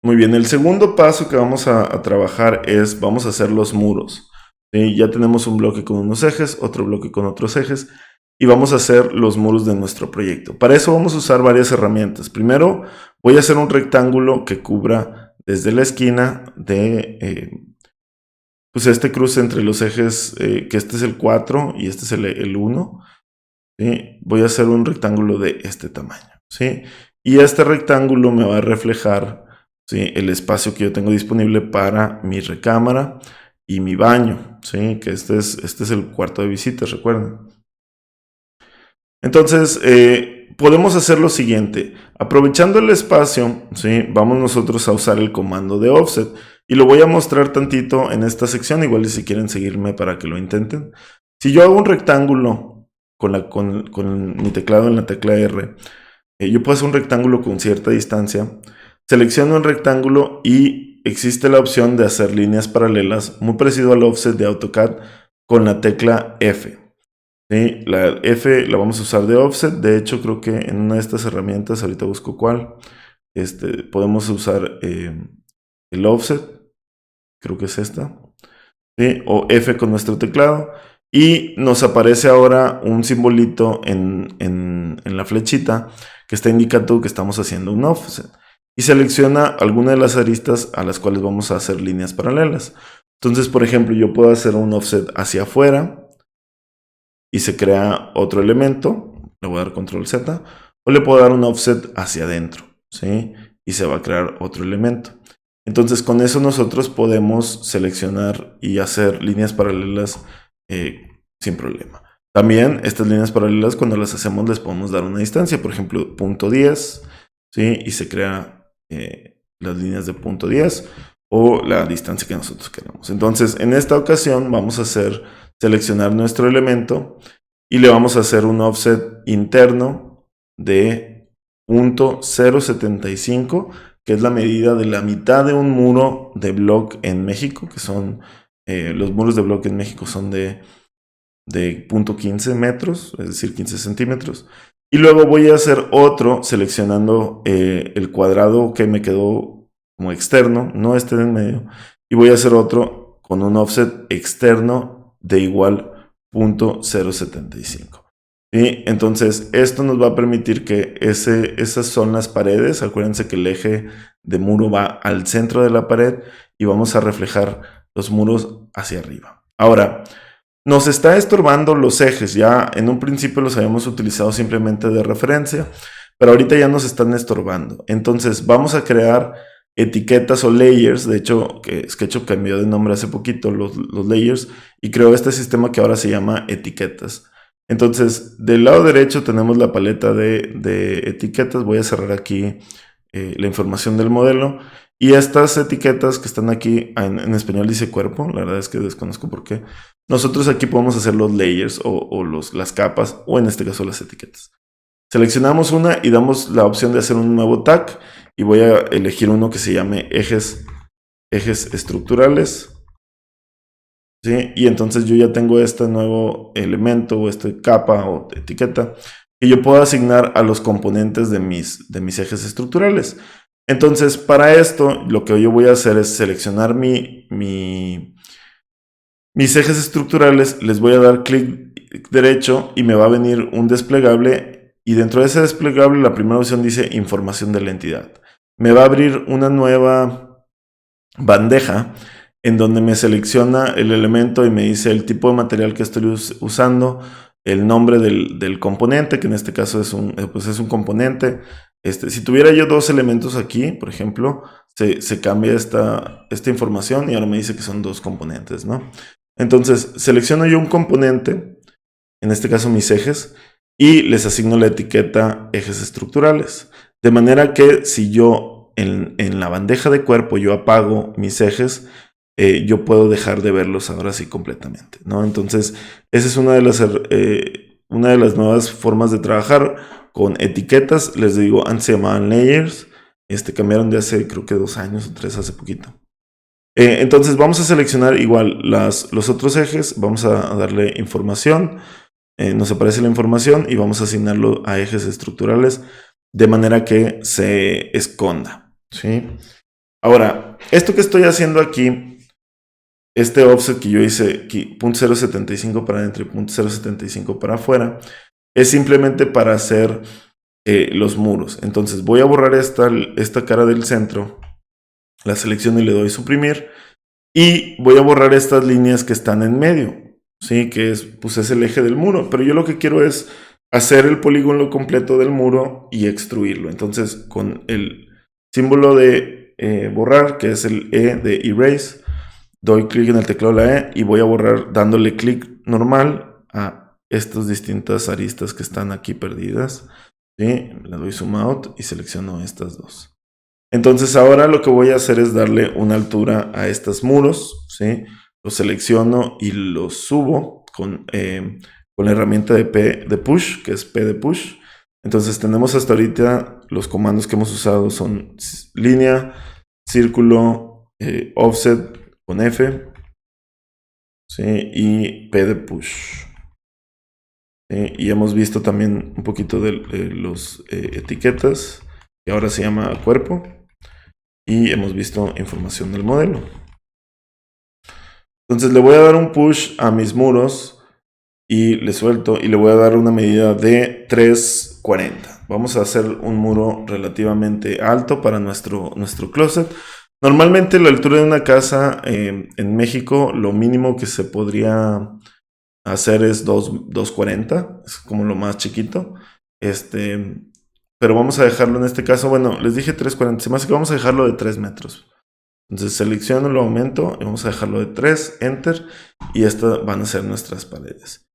Muy bien, el segundo paso que vamos a trabajar es, vamos a hacer los muros. ¿Sí? Ya tenemos un bloque con unos ejes, otro bloque con otros ejes, y vamos a hacer los muros de nuestro proyecto. Para eso vamos a usar varias herramientas. Primero, voy a hacer un rectángulo que cubra desde la esquina de pues este cruce entre los ejes, que este es el 4 y este es el 1. ¿Sí? Voy a hacer un rectángulo de este tamaño. ¿Sí? Y este rectángulo me va a reflejar, ¿sí?, el espacio que yo tengo disponible para mi recámara y mi baño. ¿Sí? Que este es el cuarto de visitas, recuerden. Entonces, podemos hacer lo siguiente. Aprovechando el espacio, ¿sí?, vamos nosotros a usar el comando de offset. Y lo voy a mostrar tantito en esta sección, igual si quieren seguirme para que lo intenten. Si yo hago un rectángulo con mi teclado en la tecla R, yo puedo hacer un rectángulo con cierta distancia. Selecciono el rectángulo y existe la opción de hacer líneas paralelas, muy parecido al offset de AutoCAD, con la tecla F. ¿Sí? La F la vamos a usar de offset. De hecho, creo que en una de estas herramientas, ahorita busco cuál, podemos usar el offset. Creo que es esta. ¿Sí? O F con nuestro teclado. Y nos aparece ahora un simbolito en la flechita que está indicando que estamos haciendo un offset. Y selecciona alguna de las aristas a las cuales vamos a hacer líneas paralelas. Entonces, por ejemplo, yo puedo hacer un offset hacia afuera y se crea otro elemento. Le voy a dar control Z. O le puedo dar un offset hacia adentro, ¿sí? Y se va a crear otro elemento. Entonces, con eso nosotros podemos seleccionar y hacer líneas paralelas sin problema. También estas líneas paralelas, cuando las hacemos, les podemos dar una distancia. Por ejemplo, punto 10, ¿sí? Y se crea las líneas de punto 10 o la distancia que nosotros queramos. Entonces, en esta ocasión vamos a seleccionar nuestro elemento y le vamos a hacer un offset interno de 0.075, que es la medida de la mitad de un muro de bloque en México, que son los muros de bloque en México son de 0.15 metros, es decir, 15 centímetros. Y luego voy a hacer otro seleccionando el cuadrado que me quedó como externo, no este de en medio, y voy a hacer otro con un offset externo de igual 0.075. Y entonces esto nos va a permitir que esas son las paredes. Acuérdense que el eje de muro va al centro de la pared y vamos a reflejar los muros hacia arriba. Ahora, nos está estorbando los ejes. Ya en un principio los habíamos utilizado simplemente de referencia, pero ahorita ya nos están estorbando. Entonces vamos a crear etiquetas o layers. De hecho, que SketchUp cambió de nombre hace poquito, los layers, y creó este sistema que ahora se llama etiquetas. Entonces, del lado derecho tenemos la paleta de etiquetas. Voy a cerrar aquí la información del modelo. Y estas etiquetas que están aquí, en español dice cuerpo, la verdad es que desconozco por qué. Nosotros aquí podemos hacer los layers o las capas, o en este caso las etiquetas. Seleccionamos una y damos la opción de hacer un nuevo tag. Y voy a elegir uno que se llame ejes estructurales. ¿Sí? Y entonces yo ya tengo este nuevo elemento o esta capa o etiqueta que yo puedo asignar a los componentes de mis ejes estructurales. Entonces, para esto, lo que yo voy a hacer es seleccionar mis ejes estructurales, les voy a dar clic derecho y me va a venir un desplegable, y dentro de ese desplegable la primera opción dice información de la entidad. Me va a abrir una nueva bandeja en donde me selecciona el elemento y me dice el tipo de material que estoy usando, el nombre del componente, que en este caso es un componente. Si tuviera yo dos elementos aquí, por ejemplo, se cambia esta información y ahora me dice que son dos componentes, ¿no? Entonces, selecciono yo un componente, en este caso mis ejes, y les asigno la etiqueta ejes estructurales. De manera que si yo en la bandeja de cuerpo yo apago mis ejes, yo puedo dejar de verlos ahora sí completamente, ¿no? Entonces, esa es una de las nuevas formas de trabajar con etiquetas. Les digo, antes se llamaban layers, cambiaron de hace creo que 2 años o 3, hace poquito. Entonces vamos a seleccionar igual los otros ejes, vamos a darle información, nos aparece la información y vamos a asignarlo a ejes estructurales de manera que se esconda, ¿sí? Ahora, esto que estoy haciendo aquí, este offset que yo hice aquí, 0.075 para adentro y 0.075 para afuera, es simplemente para hacer los muros. Entonces voy a borrar esta cara del centro, la selecciono y le doy suprimir, y voy a borrar estas líneas que están en medio, ¿sí? Que es, pues es el eje del muro, pero yo lo que quiero es hacer el polígono completo del muro y extruirlo. Entonces con el símbolo de borrar, que es el E de erase, doy clic en el teclado de la E y voy a borrar dándole clic normal a estas distintas aristas que están aquí perdidas. ¿Sí? Le doy zoom out y selecciono estas dos. Entonces ahora lo que voy a hacer es darle una altura a estos muros. ¿Sí? Los selecciono y los subo con la herramienta de push, que es P de push. Entonces tenemos hasta ahorita los comandos que hemos usado son línea, círculo, offset con F, ¿sí? Y P de push. ¿Sí? Y hemos visto también un poquito de los etiquetas, que ahora se llama cuerpo. Y hemos visto información del modelo. Entonces le voy a dar un push a mis muros y le suelto y le voy a dar una medida de 340. Vamos a hacer un muro relativamente alto para nuestro closet. Normalmente la altura de una casa en México, lo mínimo que se podría hacer es 240, es como lo más chiquito. Pero vamos a dejarlo en este caso, bueno, les dije 340, se me hace que vamos a dejarlo de 3 metros. Entonces selecciono, lo aumento y vamos a dejarlo de 3, enter, y estas van a ser nuestras paredes.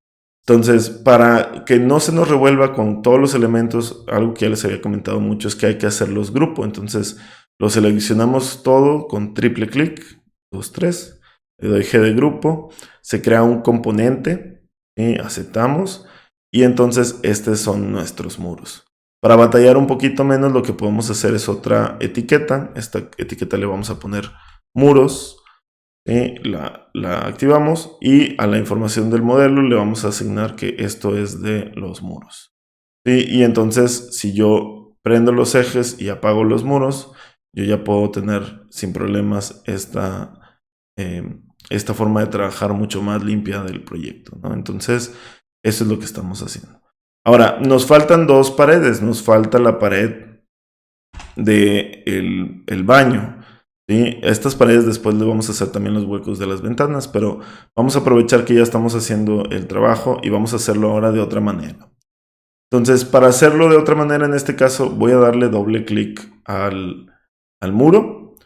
Entonces, para que no se nos revuelva con todos los elementos, algo que ya les había comentado mucho es que hay que hacerlos grupo. Entonces, lo seleccionamos todo con triple clic, 2, 3, le doy G de grupo, se crea un componente, y aceptamos, y entonces estos son nuestros muros. Para batallar un poquito menos, lo que podemos hacer es otra etiqueta. Esta etiqueta le vamos a poner muros. La activamos y a la información del modelo le vamos a asignar que esto es de los muros. ¿Sí? Y entonces, si yo prendo los ejes y apago los muros, yo ya puedo tener sin problemas esta forma de trabajar mucho más limpia del proyecto, ¿no? Entonces, eso es lo que estamos haciendo. Ahora, nos faltan dos paredes. Nos falta la pared del el baño. ¿Sí? Estas paredes después le vamos a hacer también los huecos de las ventanas, pero vamos a aprovechar que ya estamos haciendo el trabajo y vamos a hacerlo ahora de otra manera. Entonces, para hacerlo de otra manera, en este caso, voy a darle doble clic al muro.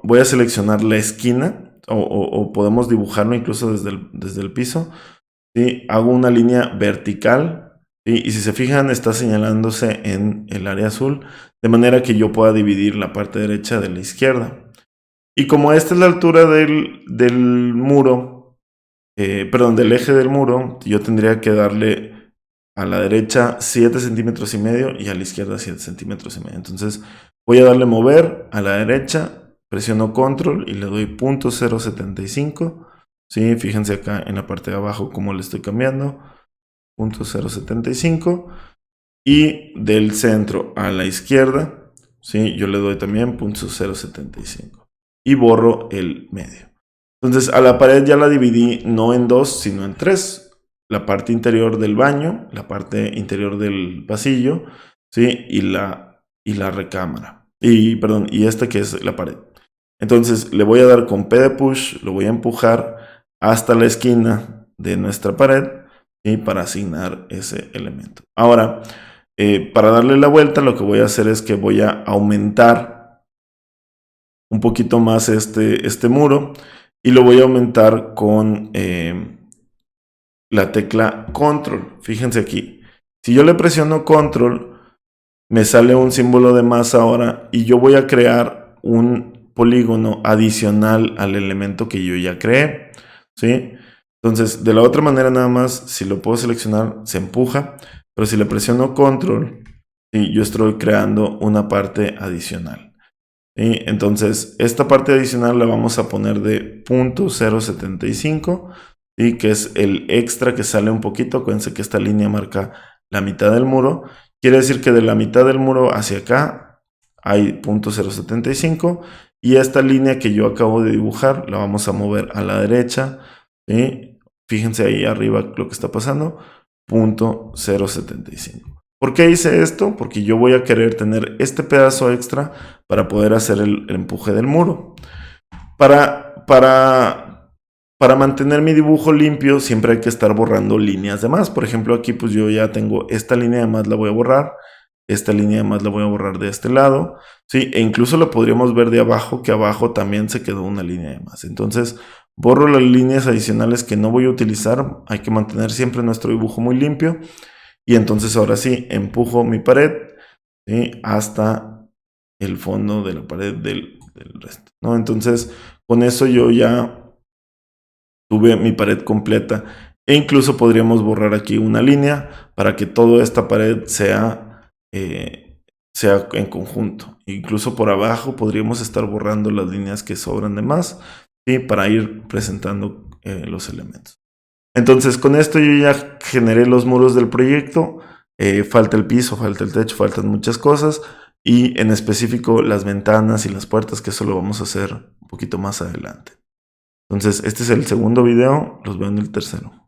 Voy a seleccionar la esquina, o podemos dibujarlo incluso desde el piso. ¿Sí? Hago una línea vertical, ¿sí? Y si se fijan está señalándose en el área azul, de manera que yo pueda dividir la parte derecha de la izquierda. Y como esta es la altura del muro, del eje del muro, yo tendría que darle a la derecha 7 centímetros y medio y a la izquierda 7 centímetros y medio. Entonces voy a darle mover a la derecha, presiono control y le doy 0.075. ¿Sí? Fíjense acá en la parte de abajo cómo le estoy cambiando. 0.075. Y del centro a la izquierda, ¿sí? Yo le doy también 0.075. Y borro el medio. Entonces a la pared ya la dividí no en dos, sino en tres. La parte interior del baño, la parte interior del pasillo, ¿sí? Y la recámara. Y esta que es la pared. Entonces le voy a dar con P de push, lo voy a empujar hasta la esquina de nuestra pared y para asignar ese elemento. Ahora, para darle la vuelta, lo que voy a hacer es que voy a aumentar un poquito más este muro y lo voy a aumentar con la tecla control. Fíjense aquí, si yo le presiono control, me sale un símbolo de más ahora y yo voy a crear un polígono adicional al elemento que yo ya creé, ¿sí? Entonces, de la otra manera nada más, si lo puedo seleccionar, se empuja, pero si le presiono control, ¿sí? Yo estoy creando una parte adicional, ¿sí? Entonces, esta parte adicional la vamos a poner de 0.075, ¿sí? Que es el extra que sale un poquito. Acuérdense que esta línea marca la mitad del muro. Quiere decir que de la mitad del muro hacia acá hay punto 0.75 y esta línea que yo acabo de dibujar la vamos a mover a la derecha, ¿sí? Fíjense ahí arriba lo que está pasando, punto 0.75. ¿Por qué hice esto? Porque yo voy a querer tener este pedazo extra para poder hacer el empuje del muro. Para mantener mi dibujo limpio siempre hay que estar borrando líneas de más. Por ejemplo, aquí pues yo ya tengo esta línea de más, la voy a borrar. Esta línea de más la voy a borrar de este lado. ¿Sí? E incluso lo podríamos ver de abajo, que abajo también se quedó una línea de más. Entonces borro las líneas adicionales que no voy a utilizar. Hay que mantener siempre nuestro dibujo muy limpio. Y entonces ahora sí, empujo mi pared, ¿sí? Hasta el fondo de la pared del resto, ¿no? Entonces con eso yo ya tuve mi pared completa. E incluso podríamos borrar aquí una línea para que toda esta pared sea en conjunto. Incluso por abajo podríamos estar borrando las líneas que sobran de más, ¿sí? Para ir presentando los elementos. Entonces con esto yo ya generé los muros del proyecto. Falta el piso, falta el techo, faltan muchas cosas. Y en específico las ventanas y las puertas, que eso lo vamos a hacer un poquito más adelante. Entonces este es el segundo video, los veo en el tercero.